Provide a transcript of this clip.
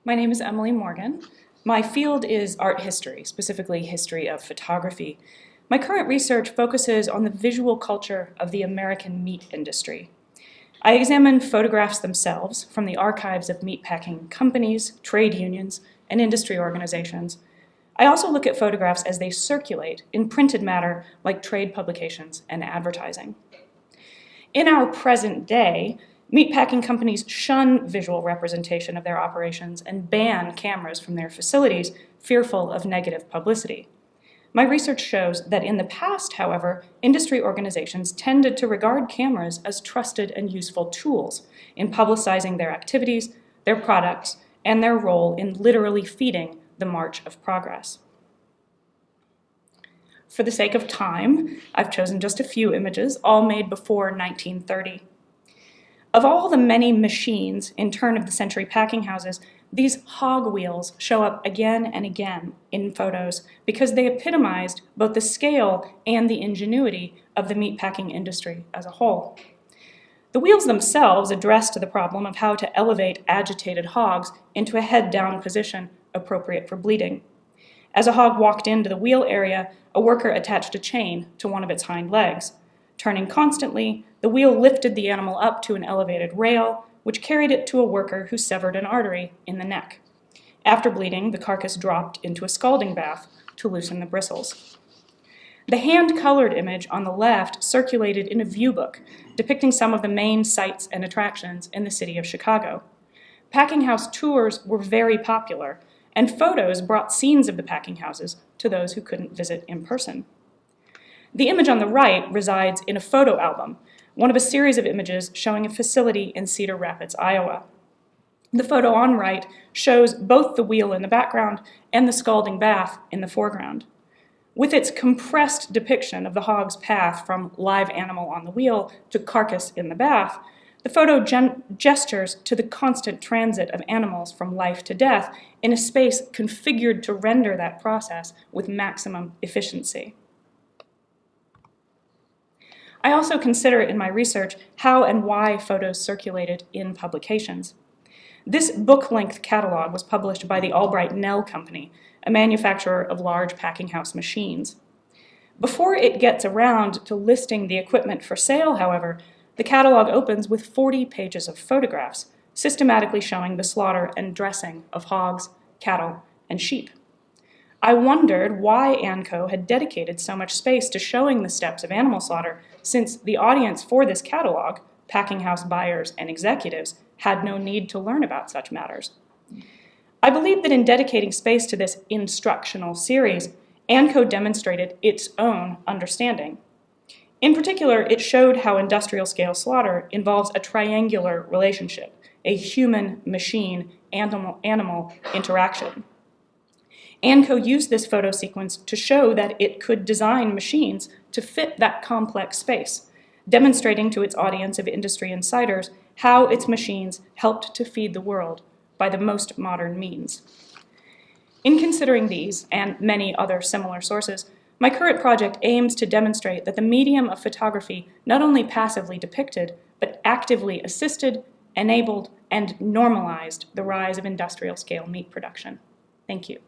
My name is Emily Morgan. My field is art history, specifically history of photography. My current research focuses on the visual culture of the American meat industry. I examine photographs themselves from the archives of meatpacking companies, trade unions, and industry organizations. I also look at photographs as they circulate in printed matter like trade publications and advertising. In our present day, meatpacking companies shun visual representation of their operations and ban cameras from their facilities, fearful of negative publicity. My research shows that in the past, however, industry organizations tended to regard cameras as trusted and useful tools in publicizing their activities, their products, and their role in literally feeding the march of progress. For the sake of time, I've chosen just a few images, all made before 1930. Of all the many machines in turn-of-the-century packing houses, these hog wheels show up again and again in photos because they epitomized both the scale and the ingenuity of the meatpacking industry as a whole. The wheels themselves addressed the problem of how to elevate agitated hogs into a head-down position appropriate for bleeding. As a hog walked into the wheel area, a worker attached a chain to one of its hind legs. Turning constantly, the wheel lifted the animal up to an elevated rail, which carried it to a worker who severed an artery in the neck. After bleeding, the carcass dropped into a scalding bath to loosen the bristles. The hand-colored image on the left circulated in a view book depicting some of the main sights and attractions in the city of Chicago. Packing house tours were very popular, and photos brought scenes of the packing houses to those who couldn't visit in person. The image on the right resides in a photo album, one of a series of images showing a facility in Cedar Rapids, Iowa. The photo on right shows both the wheel in the background and the scalding bath in the foreground. With its compressed depiction of the hog's path from live animal on the wheel to carcass in the bath, the photo gestures to the constant transit of animals from life to death in a space configured to render that process with maximum efficiency. I also consider in my research how and why photos circulated in publications. This book-length catalog was published by the Albright Nell Company, a manufacturer of large packing house machines. Before it gets around to listing the equipment for sale, however, the catalog opens with 40 pages of photographs, systematically showing the slaughter and dressing of hogs, cattle, and sheep. I wondered why ANCO had dedicated so much space to showing the steps of animal slaughter, since the audience for this catalog, packing house buyers and executives, had no need to learn about such matters. I believe that in dedicating space to this instructional series, ANCO demonstrated its own understanding. In particular, it showed how industrial-scale slaughter involves a triangular relationship, a human-machine-animal interaction. ANCO used this photo sequence to show that it could design machines to fit that complex space, demonstrating to its audience of industry insiders how its machines helped to feed the world by the most modern means. In considering these, and many other similar sources, my current project aims to demonstrate that the medium of photography not only passively depicted, but actively assisted, enabled, and normalized the rise of industrial-scale meat production. Thank you.